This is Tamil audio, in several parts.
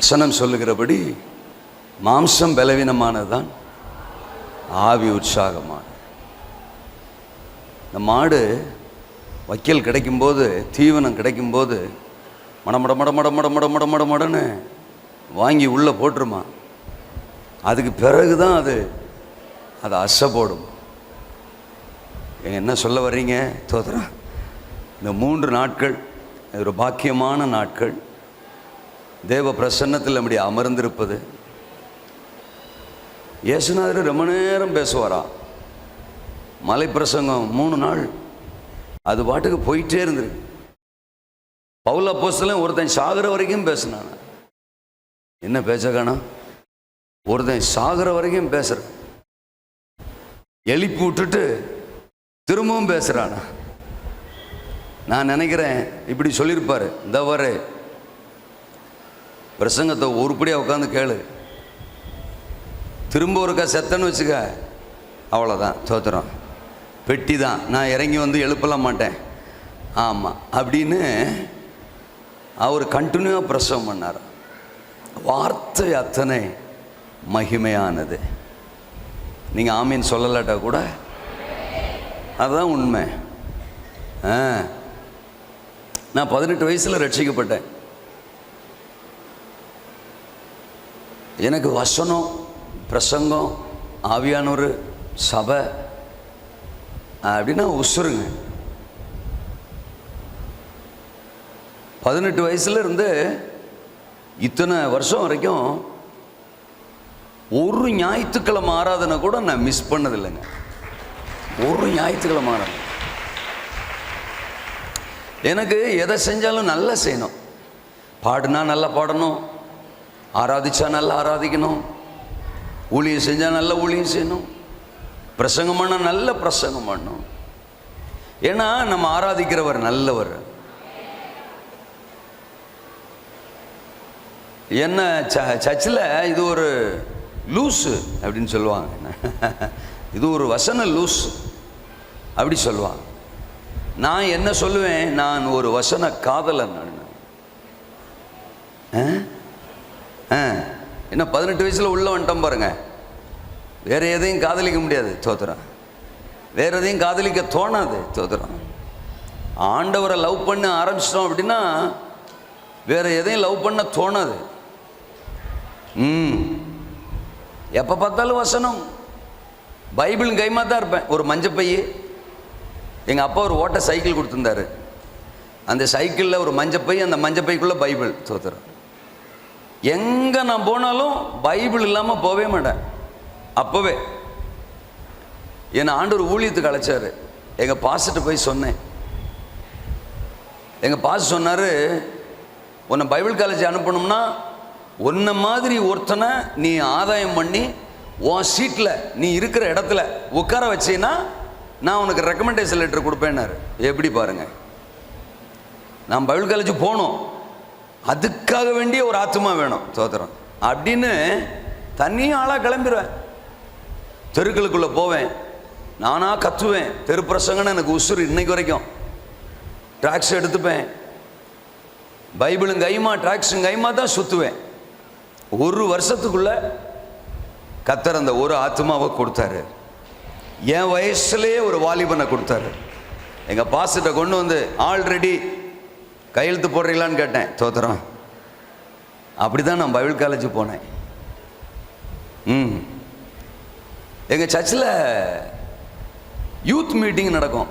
வசனம் சொல்லுகிறபடி மாம்சம் பலவீனமானதுதான், ஆவி உற்சாகமான. இந்த மாடு வைக்கல் கிடைக்கும்போது, தீவனம் கிடைக்கும்போது மடமட மடமட மடமட மடமட மடன்னு வாங்கி உள்ளே போட்டுருமா. அதுக்கு பிறகு தான் அது அசை போடும். என்ன சொல்ல வர்றீங்க? தோதரா, இந்த 3 நாட்கள் ஒரு பாக்கியமான நாட்கள். தேவ பிரசன்னத்தில் நம்முடைய அமர்ந்திருப்பது. இயேசுநாதர் ரொம்ப நேரம் பேசுவாரா. மலை பிரசங்கம் 3 நாள் அது பாட்டுக்கு போயிட்டே இருந்திருக்கு. பவுல் அப்போஸ்தலன் ஒருத்தன் சாகிற வரைக்கும் பேசினான். என்ன பேச காணோம்? ஒருத்தன் சாகிற வரைக்கும் பேசுற, எழுப்பி விட்டுட்டு திரும்பவும் பேசுறான். நான் நினைக்கிறேன் இப்படி சொல்லியிருப்பாரு, இந்த வர பிரசங்கத்தை ஒருபடியாக உட்காந்து கேளு, திரும்ப ஒருக்கா செத்தன்னு வச்சுக்க, அவ்வளோதான், தோத்துறோம், பெட்டி தான், நான் இறங்கி வந்து எழுப்பலாம் மாட்டேன். ஆமாம் அப்படின்னு அவர் கண்டினியூவாக பிரசவம் பண்ணார். வார்த்தை அத்தனை மகிமையானது. நீங்கள் ஆமீன் சொல்லலாட்டா கூட அதுதான் உண்மை. நான் 18 வயசில் ரட்சிக்கப்பட்டேன். எனக்கு வசனம், பிரசங்கம், ஆவியானவர், சபை அப்படின்னா உசுருங்க. 18 வயசுல இருந்து இத்தனை வருஷம் வரைக்கும் ஒரு ஞாயிற்றுக்கிழமை ஆராதனை கூட நான் மிஸ் பண்ணதில்லைங்க. ஒரு ஞாயிற்றுக்கிழமை ஆராதனை. எனக்கு எதை செஞ்சாலும் நல்லா செய்யணும். பாடுனா நல்லா பாடணும், ஆராதிச்சா நல்லா ஆராதிக்கணும், ஊழியம் செஞ்சால் நல்ல ஊழியம் செய்யணும், பிரசங்கம் பண்ணால் நல்ல பிரசங்கம் பண்ணணும். ஏன்னா நம்ம ஆராதிக்கிறவர் நல்லவர். என்ன சர்ச்சில் இது ஒரு லூஸு அப்படின்னு சொல்லுவாங்க, இது ஒரு வசன லூஸ் அப்படி சொல்லுவாங்க. நான் என்ன சொல்லுவேன்? நான் ஒரு வசன காதலன். என்ன 18 வயசில் உள்ள வந்துட்டோம் பாருங்க. வேற எதையும் காதலிக்க முடியாது, தோத்துறோம். வேற எதையும் காதலிக்க தோணாது, தோத்துறோம். ஆண்டவரை லவ் பண்ண ஆரம்பிச்சிட்டோம் அப்படின்னா வேற எதையும் லவ் பண்ண தோணாது. எப்போ பார்த்தாலும் வசனம், பைபிள் கைமா தான் இருப்பேன். ஒரு மஞ்சப்பைய எங்கள் அப்பா ஒரு ஓட்ட சைக்கிள் கொடுத்துருந்தாரு. அந்த சைக்கிளில் ஒரு மஞ்சப்பை, அந்த மஞ்சப்பைக்குள்ளே பைபிள். தோத்துறோம். எங்கே நான் போனாலும் பைபிள் இல்லாமல் போவே மாட்டேன். அப்போவே என்னை ஆண்டவர் ஊழியத்துக்கு அழைச்சார். எங்கள் பாஸ்ட்டு போய் சொன்னேன். எங்கள் பாஸ் சொன்னார், உன்னை பைபிள் காலேஜ் அனுப்பணும்னா உன்னை மாதிரி ஒருத்தனை நீ ஆதாயம் பண்ணி உன் சீட்டில் நீ இருக்கிற இடத்துல உட்கார வச்சேன்னா நான் உனக்கு ரெக்கமெண்டேஷன் லெட்டர் கொடுப்பேன்னாரு. எப்படி பாருங்க, நான் பைபிள் காலேஜ் போகணும், அதுக்காக வேண்டிய ஒரு ஆத்மா வேணும், தோத்திரம் அப்படின்னு தனியாக ஆளாக கிளம்பிடுவேன். தெருக்களுக்குள்ளே போவேன், நானாக கத்துவேன். தெரு பிரசங்கன்னு எனக்கு உசுறு இன்னைக்கு வரைக்கும். ட்ராக்ஸ் எடுத்துப்பேன், பைபிளும் கைமா ட்ராக்ஸும் கைமா தான் சுற்றுவேன். ஒரு வருஷத்துக்குள்ள கர்த்தர் அந்த ஒரு ஆத்மாவை கொடுத்தாரு. என் வயசுலேயே ஒரு வாலிபனை கொடுத்தாரு. எங்கள் பாஸ்ட்டை கொண்டு வந்து ஆல்ரெடி கையெழுத்து போடுறீங்களான்னு கேட்டேன். தோத்திரம். அப்படி தான் நான் பைபிள் காலேஜ் போனேன். எங்கள் சர்ச்சில் யூத் மீட்டிங் நடக்கும்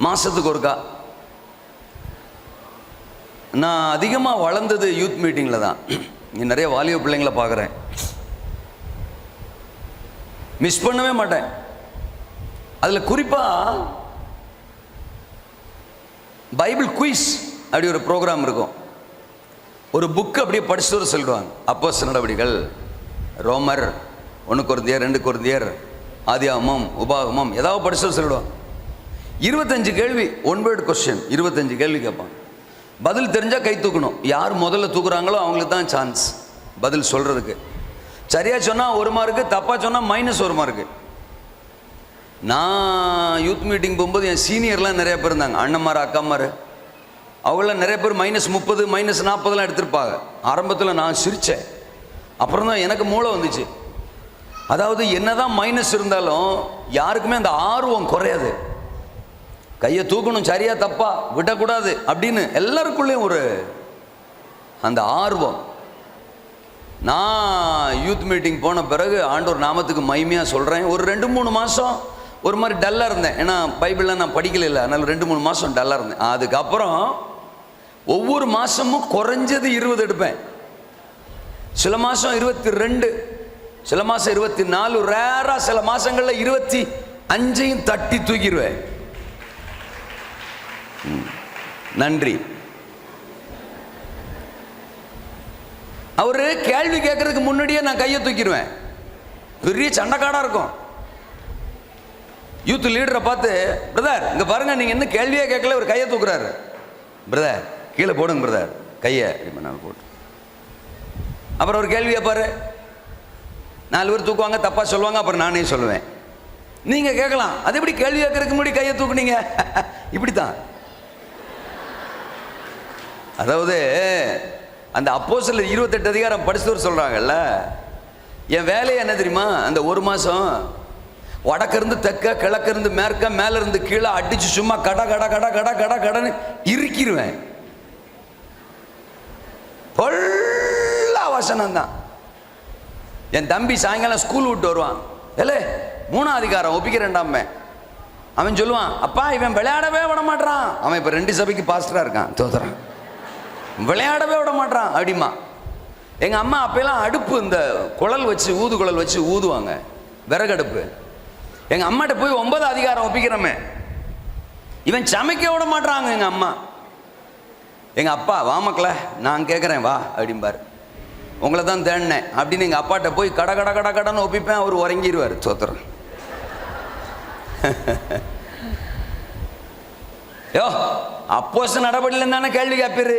மாதத்துக்கு ஒருக்கா. நான் அதிகமாக வளர்ந்தது யூத் மீட்டிங்கில் தான். இங்கே நிறைய வாலிப பிள்ளைங்களை பார்க்குறேன், மிஸ் பண்ணவே மாட்டேன். அதில் குறிப்பாக பைபிள் குயிஸ் அப்படி ஒரு ப்ரோக்ராம் இருக்கும். ஒரு புக்கு அப்படியே படிச்சுட்டு வர சொல்லுவாங்க. அப்போஸ்தலர் நடவடிக்கைகள், ரோமர், 1 கொரிந்தியர், 2 கொரிந்தியர், ஆதியாகமம், உபாகமம், ஏதாவது படிச்சுட்டு சொல்லிடுவாங்க. 25 கேள்வி, 1 வேர்ட் கொஸ்டின், 25 கேள்வி கேட்பாங்க. பதில் தெரிஞ்சால் கை தூக்கணும். யார் முதல்ல தூக்குறாங்களோ அவங்களுக்கு தான் சான்ஸ் பதில் சொல்கிறதுக்கு. சரியாக சொன்னால் 1 மார்க்கு, தப்பாக சொன்னால் -1 மார்க்கு. நான் யூத் மீட்டிங் போகும்போது என் சீனியர்லாம் நிறைய பேர் இருந்தாங்க, அண்ணன்மார், அக்காமார். அவங்கள நிறைய பேர் -30 -40 எடுத்திருப்பாங்க. ஆரம்பத்தில் நான் சிரித்தேன். அப்புறம் தான் எனக்கு மூளை வந்துச்சு. அதாவது என்னதான் மைனஸ் இருந்தாலும் யாருக்குமே அந்த ஆர்வம் குறையாது. கையை தூக்கணும், சரியா தப்பா விடக்கூடாது அப்படின்னு எல்லாருக்குள்ளேயும் ஒரு அந்த ஆர்வம். நான் யூத் மீட்டிங் போன பிறகு ஆண்டவர் நாமத்துக்கு மகிமையாக சொல்கிறேன், ஒரு 2-3 மாதம் ஒரு மாதிரி டல்லாக இருந்தேன். ஏன்னா பைபிளில் நான் படிக்கல, அதனால் 2-3 மாதம் டல்லாக இருந்தேன். அதுக்கப்புறம் ஒவ்வொரு மாதமும் குறைஞ்சது 20 எடுப்பேன். சில மாதம் 22, சில மாதம் 24, ரேராக சில மாதங்களில் 25 தட்டி தூக்கிடுவேன். நன்றி. அவரு கேள்வி கேட்கறதுக்கு முன்னாடியே நான் கையை தூக்கிடுவேன். பெரிய சண்டைக்காடாக இருக்கும். யூத் லீடரை பார்த்து, பிரதர் இங்கே பாருங்க, நீங்கள் என்ன கேள்வியே கேட்கல, ஒரு கையை தூக்குறாரு. பிரதர் கீழே போடுங்க பிரதர் கையை நான் போட்டு. அப்புறம் ஒரு கேள்வி கேட்பாரு, 4 பேர் தூக்குவாங்க, தப்பாக சொல்லுவாங்க, அப்புறம் நானே சொல்லுவேன். நீங்கள் கேட்கலாம், அது எப்படி கேள்வி கேட்கறதுக்கு முன்னாடி கையை தூக்குனீங்க? இப்படித்தான். அதாவது அந்த அப்போஸ்தலர் 28 அதிகாரம் படிச்சவர் சொல்கிறாங்கல்ல, என் வேலையை என்ன தெரியுமா, அந்த ஒரு மாதம் வடக்கிருந்து தெற்க, கிழக்கிருந்து மேற்க, மேலிருந்து கீழே அடிச்சு சும்மா கட கட கட கட கட கடன்னு இறுக்கிடுவேன். வசனம் தான். என் தம்பி சாயங்காலம் ஸ்கூல் விட்டு வருவான், ஏலே 3ஆம் அதிகாரம் ஒப்பிக்கிறேன்டாமே. அவன் சொல்லுவான், அப்பா இவன் விளையாடவே விட மாட்டான். அவன் இப்போ 2 சபைக்கு பாஸ்டராக இருக்கான், தோத்துறான். விளையாடவே விட மாட்டான் அப்படிமா. எங்கள் அம்மா அப்பெல்லாம் அடுப்பு இந்த குழல் வச்சு ஊதுகுழல் வச்சு ஊதுவாங்க, விறகடுப்பு. எங்கள் அம்மாட்ட போய் 9ஆம் அதிகாரம் ஒப்பிக்கிறோமே, இவன் சமைக்க விட மாட்டாங்க எங்கள் அம்மா. எங்கள் அப்பா, வா மக்களே நான் கேட்குறேன் வா அப்படிம்பார். உங்களை தான் தேடினேன் அப்படின்னு எங்கள் அப்பாட்ட போய் கட கட கட கடன்னு ஒப்பிப்பேன். அவர் உறங்கிடுவார், சோத்திரம். யோ அப்போஸ்தலர் நடபடியில தானே கேள்வி கேட்பீரு,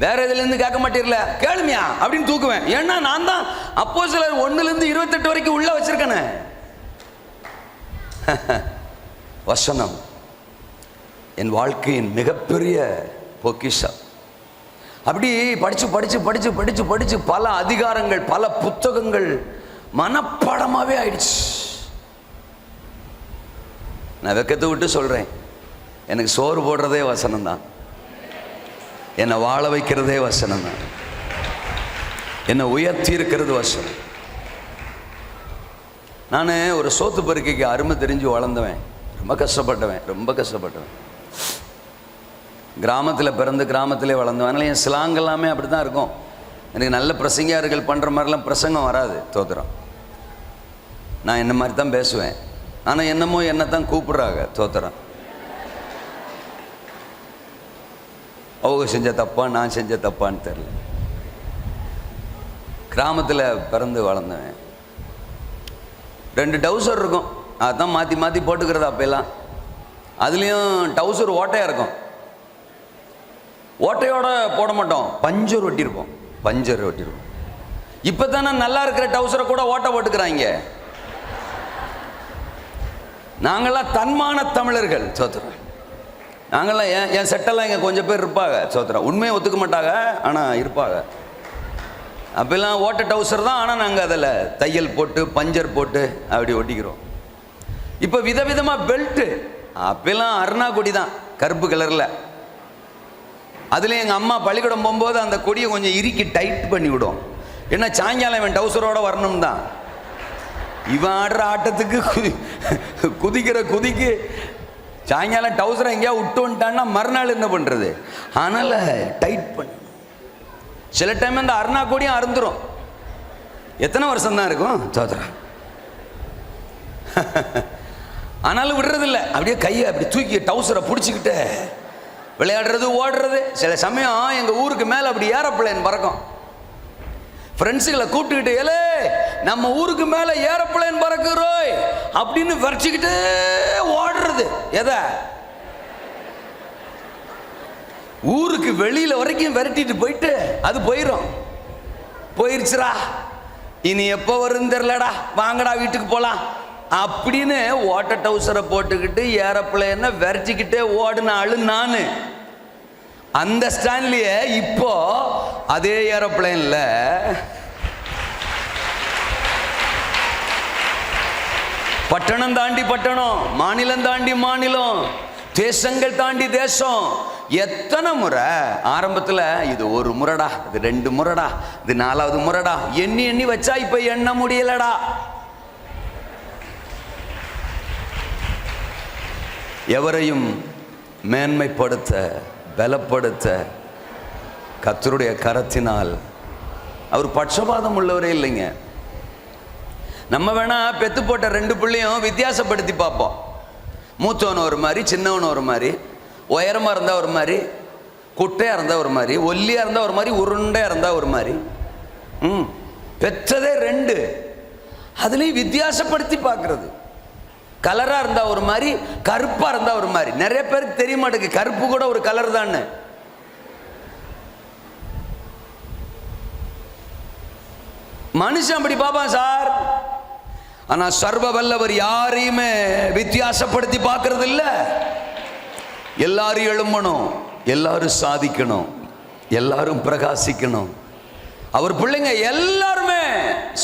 வேற எதுலேருந்து கேட்க மாட்டீர்ல, கேளுமியா அப்படின்னு தூக்குவேன். ஏன்னா நான் தான் அப்போஸ்தலர் 1லேருந்து 28 வரைக்கும் உள்ள வச்சிருக்கேனே. வசனம் என் வாழ்க்கையின் மிகப்பெரிய பொக்கிஷம். அப்படி படிச்சு படிச்சு படிச்சு படிச்சு படிச்சு பல அதிகாரங்கள், பல புத்தகங்கள் மனப்பாடமாவே ஆயிடுச்சு. நான் வெக்கத்தை விட்டு சொல்றேன், எனக்கு சோறு போடுறதே வசனம் தான், என்னை வாழ வைக்கிறதே வசனம் தான், என்னை உயர்த்தி இருக்கிறது வசனம். நான் ஒரு சோத்து பருக்கைக்கு அருமை தெரிஞ்சு வளர்ந்தவன், ரொம்ப கஷ்டப்பட்டவன், ரொம்ப கஷ்டப்பட்டவன். கிராமத்தில் பிறந்து கிராமத்திலே வளர்ந்தவன். அதனால் என் ஸ்லாங் எல்லாமே அப்படி தான் இருக்கும். எனக்கு நல்ல பிரசங்கியார்கள் பண்ணுற மாதிரிலாம் பிரசங்கம் வராது, தோத்திரம். நான் என்ன மாதிரி தான் பேசுவேன். ஆனால் என்னமோ என்ன தான் கூப்பிட்றாங்க, தோத்திரம். அவங்க செஞ்ச தப்பா நான் செஞ்ச தப்பான்னு தெரில. கிராமத்தில் பிறந்து வளர்ந்தவன். 2 டவுசர் இருக்கும், அதுதான் மாற்றி மாற்றி போட்டுக்கிறது அப்பெல்லாம். அதுலேயும் டவுசர் ஓட்டையாக இருக்கும். ஓட்டையோட போட மாட்டோம், பஞ்சர் ஒட்டியிருப்போம், பஞ்சர் ஒட்டியிருப்போம். இப்போ தானே நல்லா இருக்கிற டவுசரை கூட ஓட்டை போட்டுக்கிறாங்க. நாங்கள்லாம் தன்மான தமிழர்கள், சோத்திரம். நாங்கள்லாம் என் செட்டெல்லாம் இங்கே கொஞ்சம் பேர் இருப்பாங்க, சோத்திரம். உண்மையை ஒத்துக்க மாட்டாங்க, ஆனால் இருப்பாங்க. அப்பெல்லாம் ஓட்ட டவுசர் தான், ஆனால் நாங்கள் அதில் தையல் போட்டு பஞ்சர் போட்டு அப்படி ஒட்டிக்கிறோம். இப்போ விதவிதமாக பெல்ட்டு. அப்பெல்லாம் அருணா கொடி தான், கருப்பு கலரில். அதுலேயும் எங்கள் அம்மா பள்ளிக்கூடம் போகும்போது அந்த கொடியை கொஞ்சம் இறுக்கி டைட் பண்ணி விடும். ஏன்னா சாயங்காலம் இவன் டவுசரோட வரணும் தான். இவன் ஆடுற ஆட்டத்துக்கு குதிக்கிற குதிக்கு சாயங்காலம் டவுசரை எங்கேயா விட்டு வந்துட்டான்னா மறுநாள் என்ன பண்ணுறது? அதனால் டைட் பண்ணி. சில டைம் இந்த அருணா கொடியும் அருந்துரும். எத்தனை வருஷம் தான் இருக்கும், தோத்திரம். ஆனாலும் விடுறதில்லை, அப்படியே கையை அப்படி தூக்கி டவுசரை பிடிச்சிக்கிட்டு விளையாடுறது, ஓடுறது. சில சமயம் எங்கள் ஊருக்கு மேலே அப்படி ஏரோப்ளேன் பறக்கும். ஃப்ரெண்ட்ஸுகளை கூப்பிட்டுக்கிட்டு, ஏலே நம்ம ஊருக்கு மேலே ஏரோப்ளேன் பறக்குறோய் அப்படின்னு விரச்சிக்கிட்டு ஓடுறது. எதை? ஊருக்கு வெளியில் வரைக்கும் விரட்டிட்டு போயிட்டு அது போயிடும். போயிருச்சுரா, இனி எப்போ வரும் தெரியலடா, வாங்கடா வீட்டுக்கு போகலாம் அப்படின்னு ஓட்ட டவுசரை போட்டுக்கிட்டு ஏரோப்ளேனை விரட்டிக்கிட்டே ஓடுன ஆளு நான். அந்த ஸ்டான்லியே இப்போ அதே ஏரோப்ளேன்ல பட்டணம் தாண்டி பட்டணம், மாநிலம் தாண்டி மாநிலம், தேசங்கள் தாண்டி தேசம், எத்தனை முறை ஆரம்பத்தில் இது ஒரு முறைடா, இது 2 முறைடா, இது 4வது முறைடா, எண்ணி எண்ணி வச்சா இப்ப எண்ண முடியலடா. எவரையும் மேன்மைப்படுத்த பலப்படுத்த கர்த்தருடைய கரத்தினால், அவர் பட்சபாதம் உள்ளவரே இல்லைங்க. நம்ம வேணா பெத்து போட்ட 2 பிள்ளையும் வித்தியாசப்படுத்தி பார்ப்போம். மூத்தவன் ஒரு மாதிரி, சின்னவன் ஒரு மாதிரி, உயரமாக இருந்தால் ஒரு மாதிரி, குட்டையாக இருந்தால் ஒரு மாதிரி, ஒல்லியாக இருந்தால் ஒரு மாதிரி, உருண்டையாக இருந்தால் ஒரு மாதிரி. பெற்றதே 2, அதுலேயும் வித்தியாசப்படுத்தி பார்க்கறது. கலராக இருந்தால் ஒரு மாதிரி, கருப்பாக இருந்தால் ஒரு மாதிரி. நிறைய பேருக்கு தெரிய மாட்டேங்குது கருப்பு கூட ஒரு கலர் தான். மனுஷன் அப்படி பாப்பான் சார். ஆனா சர்வ வல்லவர் யாரையுமே வித்தியாசப்படுத்தி பார்க்கறது இல்ல. எல்லாரும் எழும்பணும், எல்லாரும் சாதிக்கணும், எல்லாரும் பிரகாசிக்கணும். அவர் பிள்ளைங்க எல்லாருமே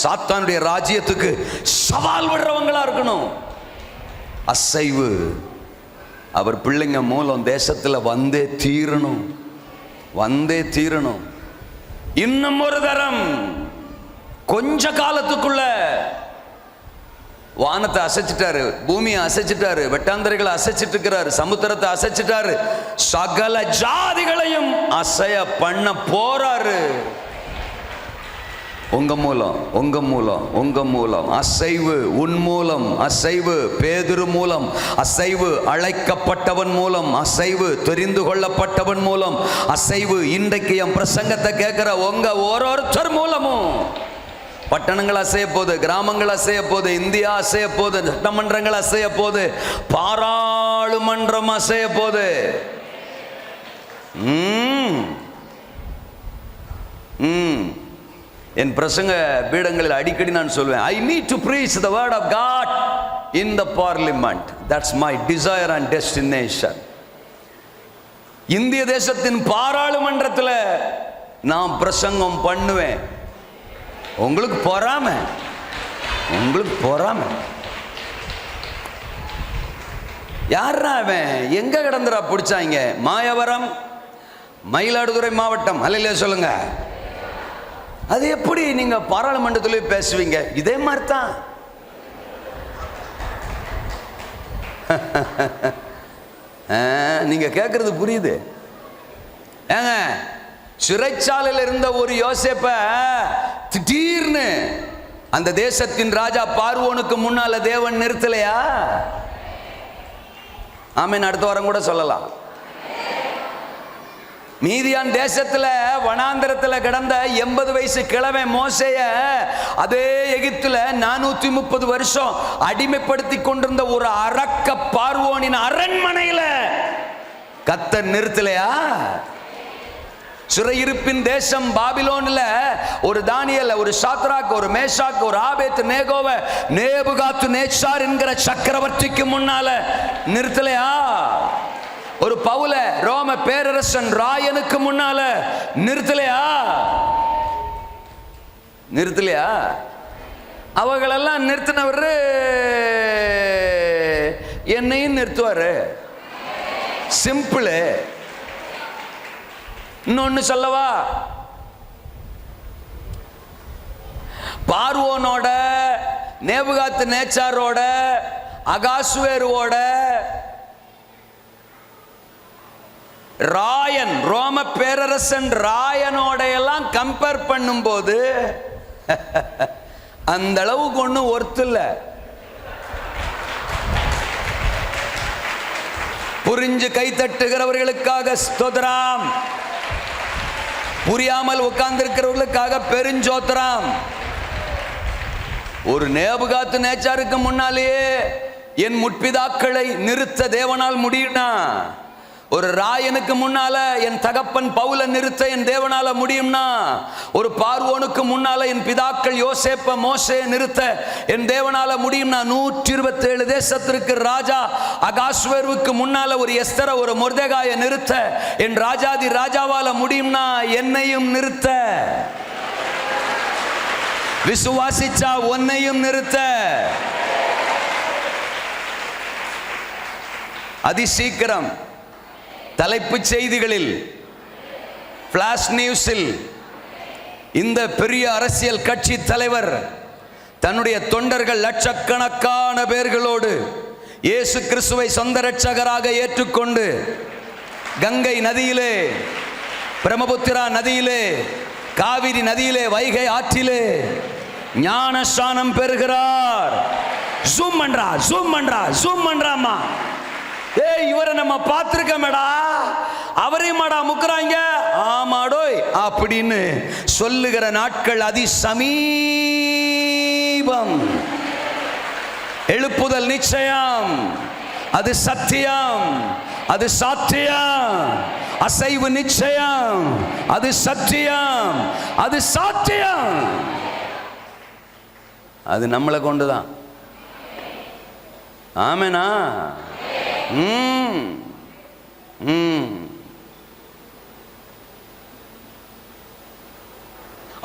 சாத்தானுடைய ராஜ்யத்துக்கு சவால் விடுறவங்களா இருக்கணும். அசைவு அவர் பிள்ளைங்க மூலம் தேசத்துல வந்தே தீரணும், வந்தே தீரணும். இன்னும் ஒரு தரம் கொஞ்ச காலத்துக்குள்ள வானத்தை அசைச்சிட்டாரு, பூமியை அசைச்சிட்டாரு, வெட்டாந்தரைகளை அசைச்சிட்டு இருக்கிறாரு, சமுத்திரத்தை அசைச்சிட்டாரு, சகல ஜாதிகளையும் அசைய பண்ண போறாரு. உங்க மூலம், உங்க மூலம், உங்க மூலம் அசைவு, உன் மூலம் அசைவு, பேதுரு மூலம் அசைவு, அழைக்கப்பட்டவன் மூலம் அசைவு, தெரிந்து கொள்ளப்பட்டவன் மூலம் அசைவு. இன்றைக்கு என் பிரசங்கத்தை கேட்கிற உங்க ஒருத்தர் மூலமும் பட்டணங்கள் அசைய போது, கிராமங்கள் அசைய போது, இந்தியா அசைய போது, சட்டமன்றங்கள் அசைய போது, பாராளுமன்றம் அசைய போது. என் பிரசங்க பீடங்களில் அடிக்கடி நான் சொல்வேன், I need to preach the word of God in the parliament. That's my desire and destination. இந்திய தேசத்தின் பாராளுமன்றத்தில் நான் பிரசங்கம் பண்ணுவேன். உங்களுக்கு பொறாம, உங்களுக்கு பொறாம. யாரா அவன்? எங்க கிடந்துரா பிடிச்சாங்க? மாயவரம், மயிலாடுதுறை மாவட்டம். அல்லையா சொல்லுங்க. அது எப்படி நீங்க பாராளுமன்றத்திலே பேசுவீங்க? இதே மாதிரி தான். நீங்க கேட்கறது புரியுது ஏங்க? சிறைச்சாலையில் இருந்த ஒரு யோசேப்ப திடீர்னு அந்த தேசத்தின் ராஜா பார்வோனுக்கு முன்னால தேவன் நிறுத்தலையா? ஆமென். அடுத்த வாரம் கூட சொல்லலாம். மீதியான் தேசத்துல வனாந்தரத்துல கிடந்த 80 வயசு கிழமை மோசேய அதே எகிப்துல 430 வருஷம் அடிமைப்படுத்தி கொண்டிருந்த ஒரு அரக்க பார்வோனின் அரண்மனையில கர்த்தர் நிறுத்தலையா? சிறையிருப்பின் தேசம் பாபிலோன்ல ஒரு தானியேல், ஒரு சாத்ராக், ஒரு மேஷாக், ஒரு ஆபேத் நேகோவ நேபுகாத்து நேச்சார் என்கிற சக்கரவர்த்திக்கு முன்னால நிறுத்தலையா? ஒரு பவுல ரோம பேரரசன் ராயனுக்கு முன்னால நிறுத்தலையா? நிறுத்தலையா? அவங்களெல்லாம் நிறுத்தினவர் என்னையும் நிறுத்துவாரு. சிம்பிள். இன்னொன்னு சொல்லவா? பார்வோனோட, நேபுகாத்து நேச்சாரோட, அகாசுவேரோட, ராயன், ரோம பேரரசன் ராயனோட எல்லாம் கம்பேர் பண்ணும்போது அந்த அளவுக்கு ஒன்றும் ஒர்த்து இல்லை. புரிஞ்சு கை தட்டுகிறவர்களுக்காக ஸ்தோத்திரம், புரியாமல் உட்கார்ந்திருக்கிறவர்களுக்காக பெருஞ்சோத்திரம். ஒரு நேபுகாத்து நேச்சாருக்கு முன்னாலேயே என் முற்பிதாக்களை நிறுத்த தேவனால் முடியும்னா, ஒரு ராயனுக்கு முன்னால என் தகப்பன் பவுல நிறுத்த என் தேவனால முடியும்னா, ஒரு பார்வோனுக்கு முன்னால என் பிதாக்கள் யோசேப்ப மோசே நிறுத்த என் தேவனால முடியும்னா, 127 தேசத்திற்கு ராஜா அகாஸ்வேருவுக்கு முன்னால ஒரு எஸ்தர ஒரு மொர்தெகாயை நிறுத்த என் ராஜாதி ராஜாவால முடியும்னா, என்னையும் நிறுத்த, விசுவாசிச்சா உன்னையும் நிறுத்த. அதிசீக்கிரம் தலைப்புச் செய்திகளில், பிளாஷ் நியூஸில் இந்த பெரிய அரசியல் கட்சி தலைவர் தன்னுடைய தொண்டர்கள் லட்சக்கணக்கான பேர்களோடு இயேசு கிறிஸ்துவை சொந்த இரட்சகராக ஏற்றுக்கொண்டு கங்கை நதியிலே, பிரம்மபுத்திரா நதியிலே, காவிரி நதியிலே, வைகை ஆற்றிலே ஞானஸ்நானம் பெறுகிறார். ஜூம் பண்றா, ஜூம் பண்றா, ஜூம் பண்றாமா. ஏய், இவரை நம்ம பார்த்திருக்கமேடா, அவரையுமாடா முக்குறாங்க, ஆமாடோய் அப்படின்னு சொல்லுகிற நாட்கள் அதி சமீபம். எழுப்புதல் நிச்சயம், அது சத்தியம், அது சாத்தியம். அசைவு நிச்சயம், அது சத்தியம், அது சாத்தியம். அது நம்மளை கொண்டுதான். ஆமெனா?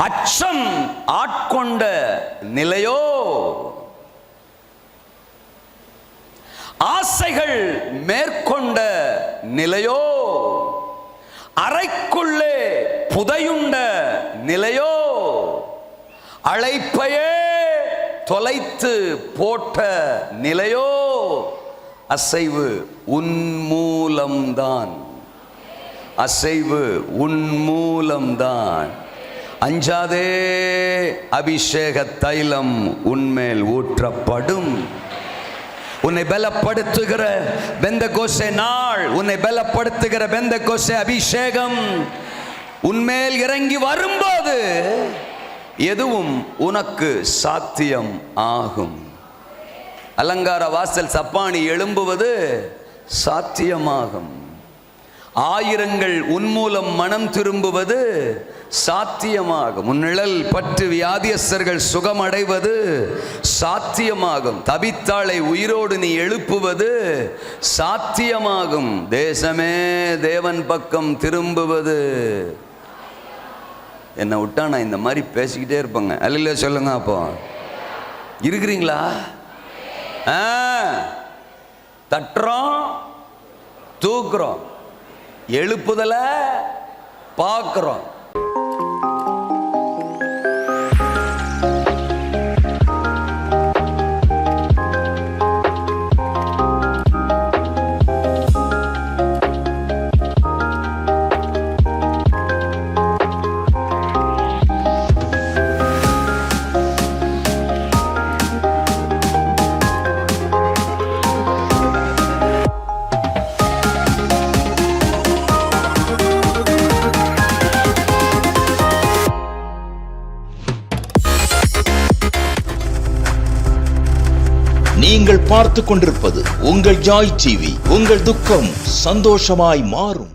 அச்சம் ஆட்கொண்ட நிலையோ, ஆசைகள் மேற்கொண்ட நிலையோ, அறைக்குள்ளே புதையுண்ட நிலையோ, அழைப்பையே தொலைத்து போட்ட நிலையோ, அசைவு உன்மூலம்தான், அசைவு உன்மூலம்தான். அஞ்சாதே, அபிஷேக தைலம் உன்மேல் ஊற்றப்படும். உன்னை பலப்படுத்துகிற பெந்தெகோஸ்தே நாள், உன்னை பலப்படுத்துகிற பெந்தெகோஸ்தே அபிஷேகம் உன்மேல் இறங்கி வரும்போது எதுவும் உனக்கு சாத்தியம் ஆகும். அலங்கார வாசல் சப்பாணி எழும்புவது சாத்தியமாகும். ஆயிரங்கள் உன்மூலம் மனம் திரும்புவது சாத்தியமாகும். உன்னிழல் பற்று வியாதியஸ்தர்கள் சுகமடைவது சாத்தியமாகும். தபித்தாளை உயிரோடு நீ எழுப்புவது சாத்தியமாகும். தேசமே தேவன் பக்கம் திரும்புவது. என்னை விட்டா நான் இந்த மாதிரி பேசிக்கிட்டே இருப்பேங்க. அல்ல சொல்லுங்க. அப்போ இருக்கிறீங்களா? தட்டுறோம், தூக்குறோம், எழுப்புதலை பார்க்கிறோம். நீங்கள் பார்த்துக் கொண்டிருப்பது உங்கள் ஜாய் டிவி. உங்கள் துக்கம் சந்தோஷமாய் மாறும்.